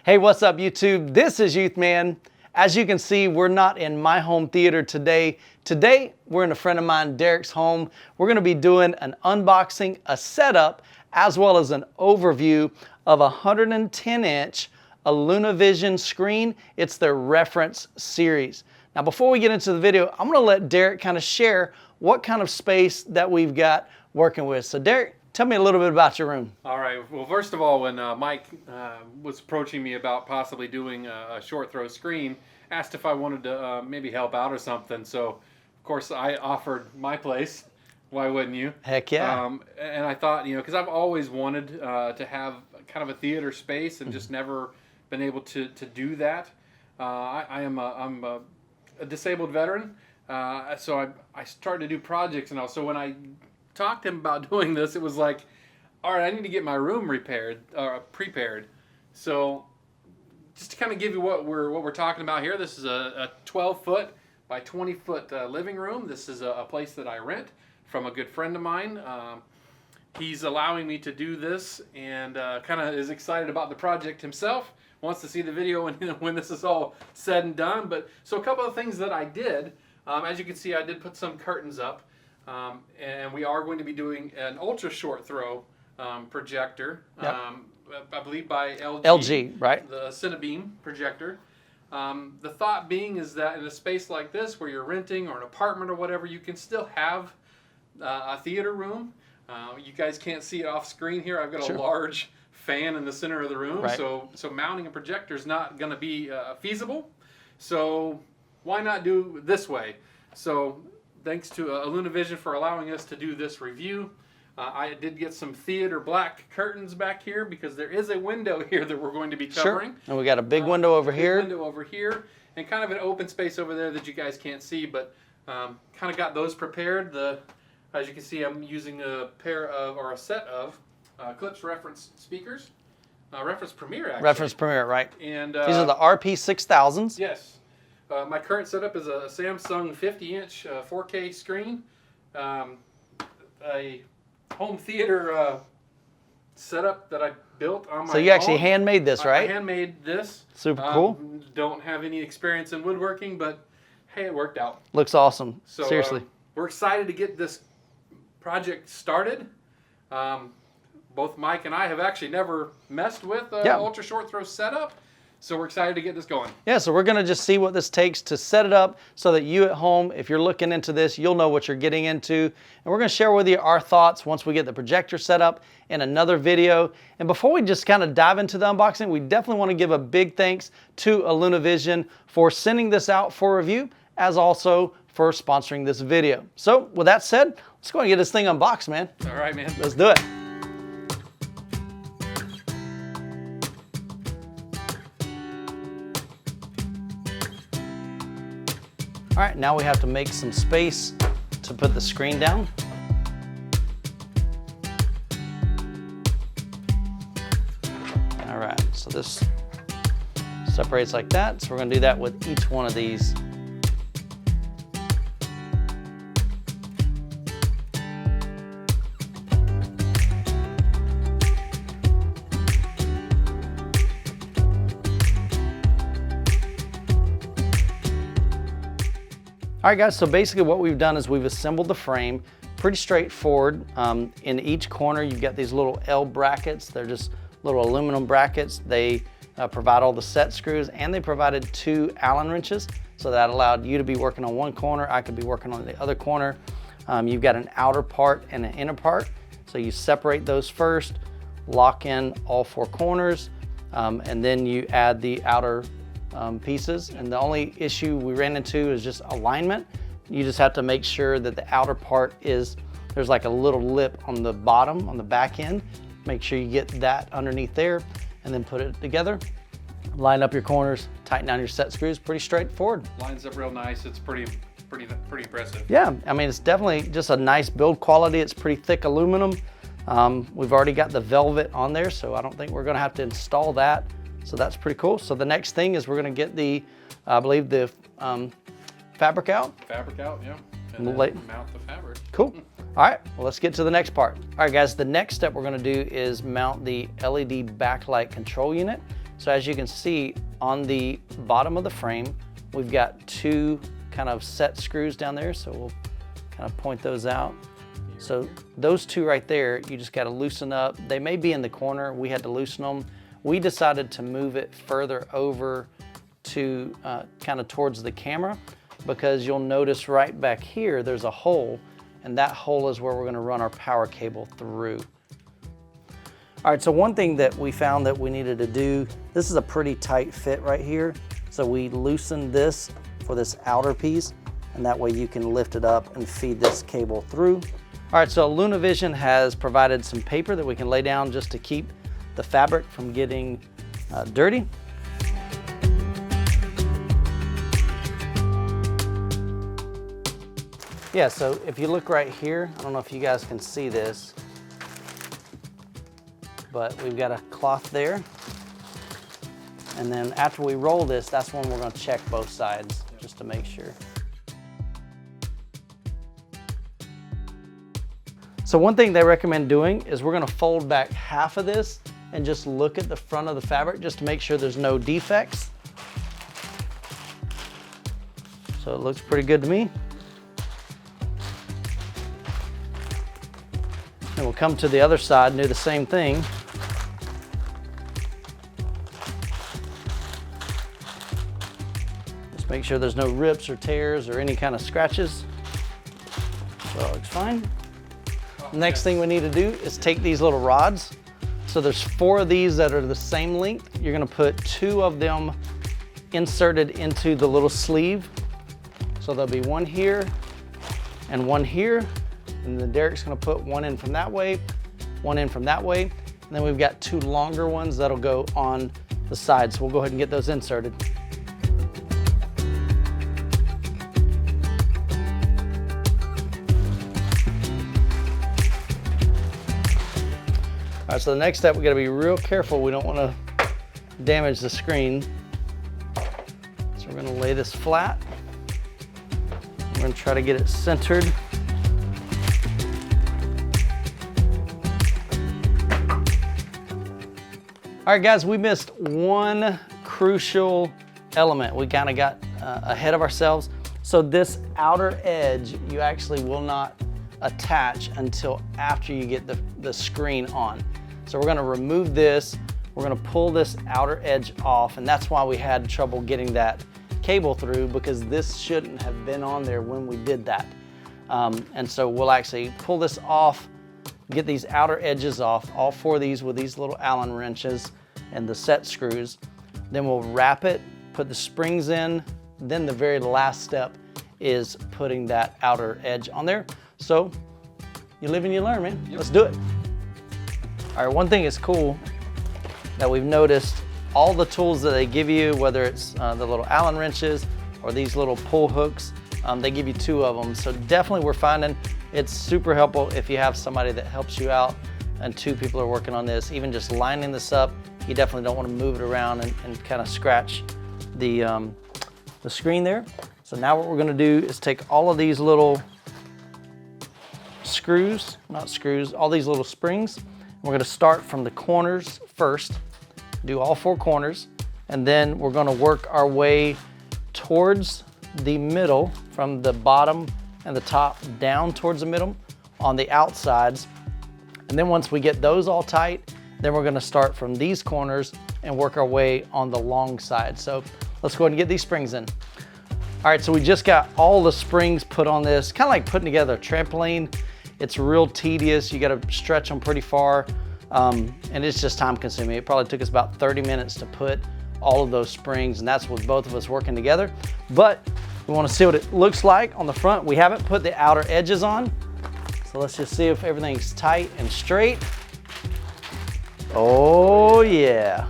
Hey, what's up YouTube? This is Youth Man. As you can see, we're not in my home theater today. Today, we're in a friend of mine, Derek's home. We're gonna be doing an unboxing, a setup, as well as an overview of a 110-inch EluneVision screen. It's their reference series. Now, before we get into the video, I'm gonna let Derek kind of share what kind of space that we've got working with. So Derek, tell me a little bit about your room. All right. Well, first of all, when Mike was approaching me about possibly doing a short throw screen, asked if I wanted to maybe help out or something. So, of course, I offered my place. Why wouldn't you? Heck yeah. And I thought, you know, because I've always wanted to have kind of a theater space and just never been able to do that. I'm a disabled veteran, so I started to do projects and all. So when I talked to him about doing this, it was like, all right, I need to get my room prepared. So just to kind of give you what we're talking about here, this is a 12-foot by 20-foot living room. This is a place that I rent from a good friend of mine. He's allowing me to do this and kind of is excited about the project himself. Wants to see the video when this is all said and done. But so a couple of things that I did, as you can see, I did put some curtains up. And we are going to be doing an ultra short throw projector, yep. I believe by LG. LG, right? The Cinebeam projector. The thought being is that in a space like this where you're renting or an apartment or whatever, you can still have a theater room. You guys can't see it off screen here. I've got Sure. a large fan in the center of the room, right. so mounting a projector is not going to be feasible. So why not do this way? So thanks to EluneVision for allowing us to do this review. I did get some theater black curtains back here because there is a window here that we're going to be covering. Sure. And we got a big window over here. Window over here, and kind of an open space over there that you guys can't see, but kind of got those prepared. As you can see, I'm using a pair of, or a set of, Clips reference speakers. Reference Premier, actually. Reference Premier, right. And these are the RP6000s. Yes. My current setup is a Samsung 50-inch 4K screen, a home theater setup that I built on my own. So you actually handmade this, right? I handmade this. Super cool. Don't have any experience in woodworking, but hey, it worked out. Looks awesome. So, seriously. We're excited to get this project started. Both Mike and I have actually never messed with ultra short throw setup. So we're excited to get this going. Yeah, so we're gonna just see what this takes to set it up so that you at home, if you're looking into this, you'll know what you're getting into. And we're gonna share with you our thoughts once we get the projector set up in another video. And before we just kind of dive into the unboxing, we definitely wanna give a big thanks to EluneVision for sending this out for review, as also for sponsoring this video. So with that said, let's go and get this thing unboxed, man. All right, man. Let's do it. All right, now we have to make some space to put the screen down. All right, so this separates like that. So we're gonna do that with each one of these. All right guys, so basically what we've done is we've assembled the frame, pretty straightforward. In each corner you've got these little L brackets. They're just little aluminum brackets. They provide all the set screws, and they provided 2 Allen wrenches. So that allowed you to be working on one corner, I could be working on the other corner. You've got an outer part and an inner part. So you separate those first, lock in all 4 corners, and then you add the outer pieces. And the only issue we ran into is just alignment. You just have to make sure that the outer part there's like a little lip on the bottom, on the back end. Make sure you get that underneath there and then put it together. Line up your corners, tighten down your set screws, pretty straightforward. Lines up real nice. It's pretty impressive. Yeah, I mean, it's definitely just a nice build quality. It's pretty thick aluminum. We've already got the velvet on there, so I don't think we're gonna have to install that. So that's pretty cool. So the next thing is we're gonna get the, I believe the fabric out. Fabric out, yeah. And then mount the fabric. Cool. All right, well, let's get to the next part. All right, guys, the next step we're gonna do is mount the LED backlight control unit. So as you can see on the bottom of the frame, we've got two kind of set screws down there. So we'll kind of point those out. So those two right there, you just got to loosen up. They may be in the corner. We had to loosen them. We decided to move it further over to kind of towards the camera, because you'll notice right back here, there's a hole, and that hole is where we're going to run our power cable through. All right, so one thing that we found that we needed to do, this is a pretty tight fit right here. So we loosened this for this outer piece, and that way you can lift it up and feed this cable through. All right, so EluneVision has provided some paper that we can lay down just to keep the fabric from getting dirty. Yeah, so if you look right here, I don't know if you guys can see this, but we've got a cloth there. And then after we roll this, that's when we're gonna check both sides just to make sure. So one thing they recommend doing is we're gonna fold back half of this and just look at the front of the fabric just to make sure there's no defects. So it looks pretty good to me. And we'll come to the other side and do the same thing. Just make sure there's no rips or tears or any kind of scratches. So it looks fine. Next thing we need to do is take these little rods. So there's 4 of these that are the same length. You're gonna put 2 of them inserted into the little sleeve. So there'll be one here and one here. And then Derek's gonna put one in from that way, one in from that way. And then we've got 2 longer ones that'll go on the side. So we'll go ahead and get those inserted. All right, so the next step, we gotta be real careful. We don't wanna damage the screen. So we're gonna lay this flat. We're gonna try to get it centered. All right, guys, we missed one crucial element. We kind of got ahead of ourselves. So this outer edge, you actually will not attach until after you get the screen on. So we're gonna remove this. We're gonna pull this outer edge off, and that's why we had trouble getting that cable through, because this shouldn't have been on there when we did that. And so we'll actually pull this off, get these outer edges off, all 4 of these with these little Allen wrenches and the set screws. Then we'll wrap it, put the springs in. Then the very last step is putting that outer edge on there. So you live and you learn, man. Yep. Let's do it. All right, one thing is cool that we've noticed, all the tools that they give you, whether it's the little Allen wrenches or these little pull hooks, they give you 2 of them. So definitely we're finding it's super helpful if you have somebody that helps you out and 2 people are working on this. Even just lining this up, you definitely don't want to move it around and kind of scratch the screen there. So now what we're going to do is take all of these little screws, not screws, all these little springs. We're going to start from the corners first, do all 4 corners, and then we're going to work our way towards the middle, from the bottom and the top down towards the middle on the outsides. And then once we get those all tight, then we're gonna start from these corners and work our way on the long side. So let's go ahead and get these springs in. All right, so we just got all the springs put on this, kind of like putting together a trampoline. It's real tedious. You gotta stretch them pretty far, and it's just time consuming. It probably took us about 30 minutes to put all of those springs, and that's with both of us working together. But we wanna see what it looks like on the front. We haven't put the outer edges on, so let's just see if everything's tight and straight. Oh yeah,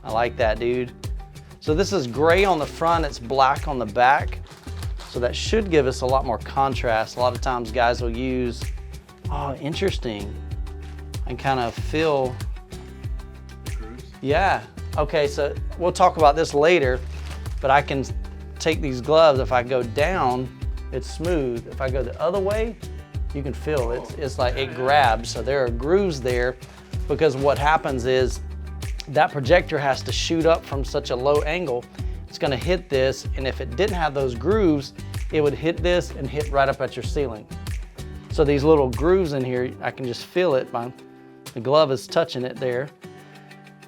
I like that, dude. So this is gray on the front, it's black on the back. So that should give us a lot more contrast. A lot of times guys will use, oh, interesting, and kind of feel. The grooves? Yeah, okay, so we'll talk about this later, but I can take these gloves, if I go down, it's smooth. If I go the other way, you can feel it. It's like it grabs. So there are grooves there, because what happens is that projector has to shoot up from such a low angle. It's gonna hit this, and if it didn't have those grooves, it would hit this and hit right up at your ceiling. So these little grooves in here, I can just feel it. The glove is touching it there.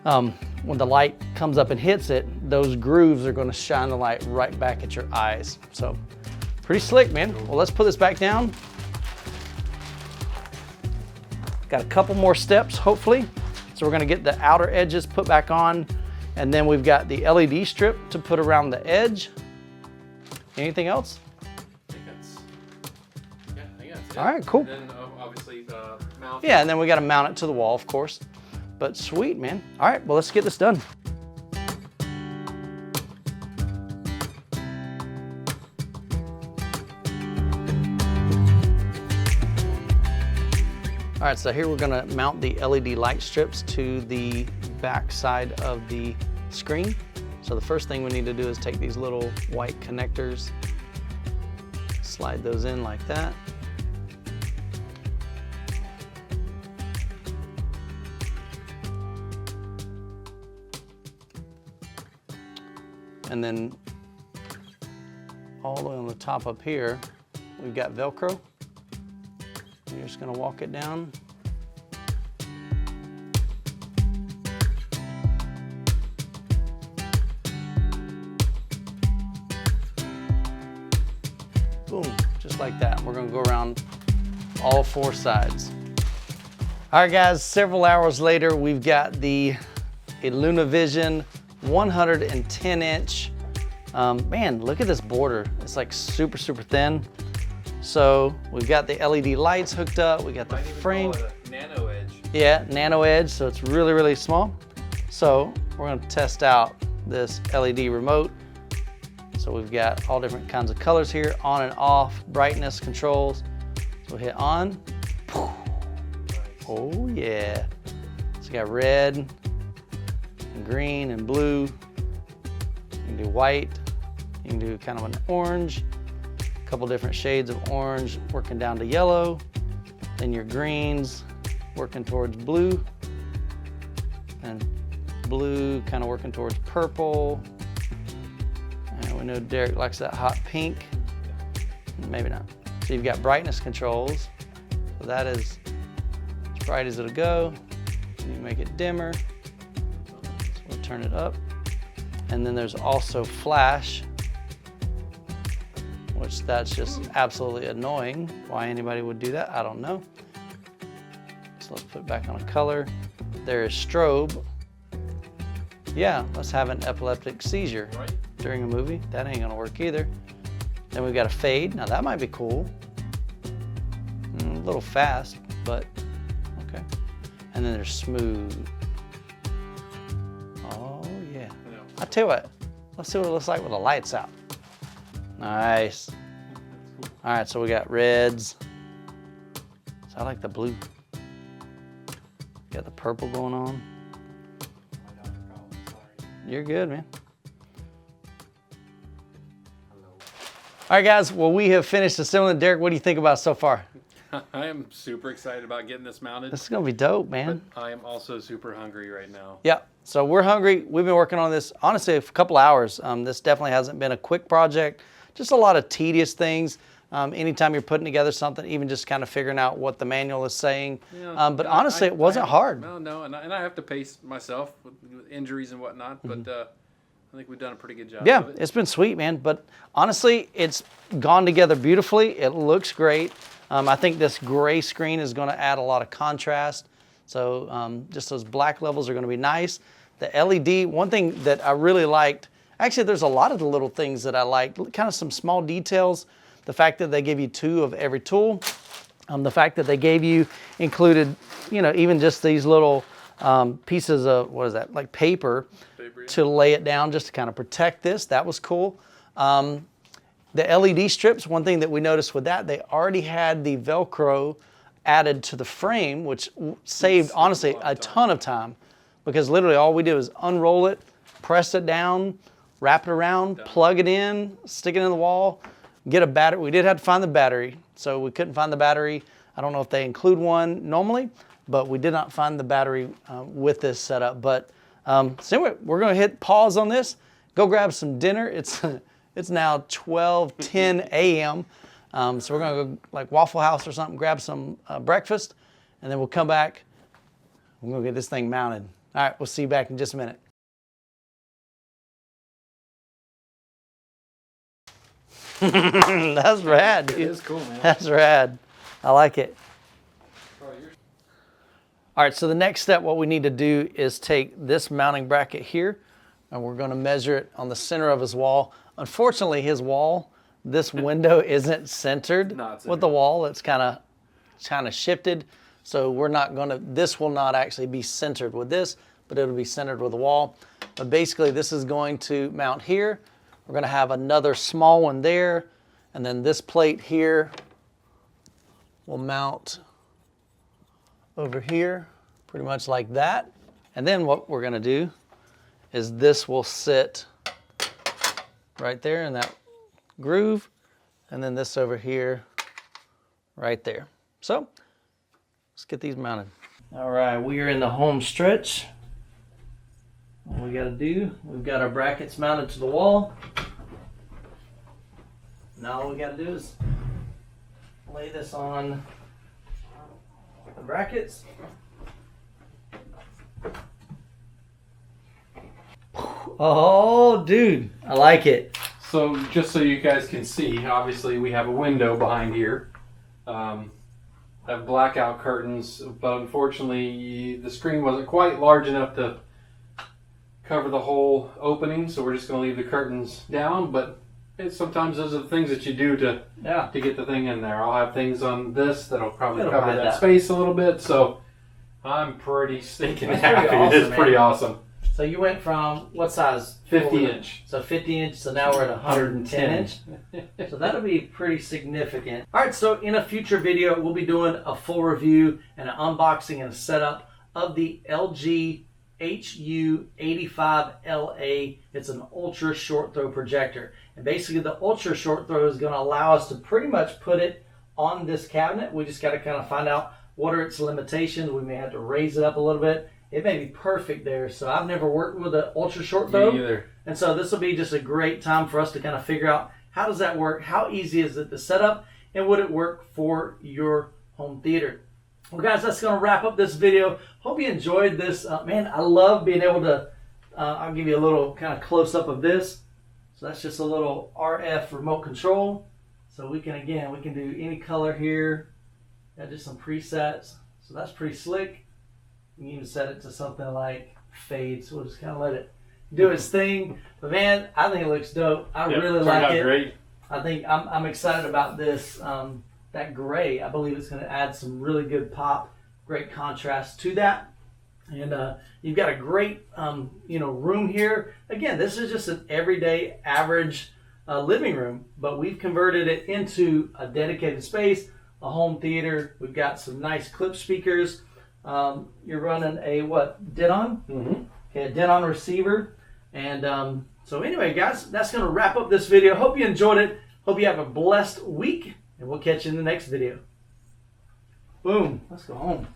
When the light comes up and hits it, those grooves are gonna shine the light right back at your eyes. So pretty slick, man. Well, let's put this back down. Got a couple more steps, hopefully. So we're gonna get the outer edges put back on, and then we've got the LED strip to put around the edge. Anything else? I think that's it. All right, cool. And then obviously mount. Yeah, and then we gotta mount it to the wall, of course. But sweet, man. All right, well, let's get this done. All right, so here we're gonna mount the LED light strips to the back side of the screen. So the first thing we need to do is take these little white connectors, slide those in like that. And then all the way on the top up here, we've got Velcro. You're just gonna walk it down. Boom, just like that. We're gonna go around all four sides. All right, guys, several hours later, we've got the EluneVision 110-inch. Man, look at this border. It's like super, super thin. So we've got the LED lights hooked up. We got the frame. Call it a nano edge. Yeah, nano edge, so it's really, really small. So we're gonna test out this LED remote. So we've got all different kinds of colors here, on and off, brightness controls. So we'll hit on. Nice. Oh yeah. So you got red, and green, and blue. You can do white. You can do kind of an orange. A couple different shades of orange working down to yellow. Then your greens working towards blue. And blue kind of working towards purple. And we know Derek likes that hot pink. Maybe not. So you've got brightness controls. So that is as bright as it'll go. You make it dimmer. So we'll turn it up. And then there's also flash, which that's just absolutely annoying. Why anybody would do that, I don't know. So let's put it back on a color. There is strobe. Yeah, let's have an epileptic seizure during a movie. That ain't gonna work either. Then we've got a fade. Now that might be cool. A little fast, but okay. And then there's smooth. Oh yeah. I tell you what, let's see what it looks like with the lights out. Nice. All right, so we got reds. So I like the blue. Got the purple going on. You're good, man. All right, guys, well, we have finished assembling. Derek, what do you think about it so far? I am super excited about getting this mounted. This is gonna be dope, man. But I am also super hungry right now. Yeah, so we're hungry. We've been working on this, honestly, a couple hours. This definitely hasn't been a quick project. Just a lot of tedious things. Anytime you're putting together something, even just kind of figuring out what the manual is saying. Yeah, but honestly, it wasn't hard. No, and I have to pace myself with injuries and whatnot, but I think we've done a pretty good job. Yeah, of it. it's been sweet, man. But honestly, it's gone together beautifully. It looks great. I think this gray screen is going to add a lot of contrast. So just those black levels are going to be nice. The LED, one thing that I really liked, actually there's a lot of the little things that I liked, kind of some small details. The fact that they gave you 2 of every tool. The fact that they gave you included, you know, even just these little pieces of, what is that, like paper to lay it down just to kind of protect this. That was cool. The LED strips, one thing that we noticed with that, they already had the Velcro added to the frame, which saved, honestly, a ton of time. Because literally all we did was unroll it, press it down, wrap it around, plug it in, stick it in the wall, get a battery. We did have to find the battery, so we couldn't find the battery. I don't know if they include one normally, but we did not find the battery with this setup. But So we're going to hit pause on this, go grab some dinner. It's now 12:10 a.m. So we're going to go like Waffle House or something, grab some breakfast, and then we'll come back. We're going to get this thing mounted. All right, we'll see you back in just a minute. That's rad, dude. It is cool, man. That's rad. I like it. All right, so the next step, what we need to do is take this mounting bracket here, and we're going to measure it on the center of his wall. Unfortunately, his wall, this window isn't centered with the wall. It's kind of shifted. So we're not going to, this will not actually be centered with this, but it'll be centered with the wall. But basically, this is going to mount here. We're going to have another small one there, and then this plate here will mount over here, pretty much like that. And then what we're going to do is this will sit right there in that groove, and then this over here right there. So let's get these mounted. All right, we are in the home stretch. What we got to do, we've got our brackets mounted to the wall. Now all we got to do is lay this on the brackets. Oh, dude, I like it. So just so you guys can see, obviously we have a window behind here. I have blackout curtains, but unfortunately the screen wasn't quite large enough to cover the whole opening, so we're just going to leave the curtains down. But sometimes those are the things that you do to get the thing in there. I'll have things on this that'll probably cover that space a little bit, so I'm pretty stinking happy. Awesome, it's pretty awesome. So you went from what size? 50 inch. So 50 inch, so now we're at 110 inch. So that'll be pretty significant. All right, so in a future video, we'll be doing a full review and an unboxing and a setup of the LG HU85LA. It's an ultra short throw projector. And basically the ultra short throw is going to allow us to pretty much put it on this cabinet. We just got to kind of find out what are its limitations. We may have to raise it up a little bit. It may be perfect there. So I've never worked with an ultra short throw. Me either. And so this will be just a great time for us to kind of figure out how does that work? How easy is it to set up? And would it work for your home theater? Well, guys, that's going to wrap up this video. Hope you enjoyed this. Man, I love being able to, I'll give you a little kind of close-up of this. So that's just a little RF remote control. So we can, again, we can do any color here. Got just some presets. So that's pretty slick. You can even set it to something like fade. So we'll just kind of let it do its thing. But man, I think it looks dope. I really like it. Great. I think I'm excited about this. That gray, I believe it's going to add some really good pop, great contrast to that. And you've got a great room here. Again, this is just an everyday average living room, but we've converted it into a dedicated space, a home theater. We've got some nice clip speakers. You're running a what, Denon? Mm-hmm. Okay, a Denon receiver. And so anyway, guys, that's going to wrap up this video. Hope you enjoyed it. Hope you have a blessed week, and we'll catch you in the next video. Boom. Let's go home.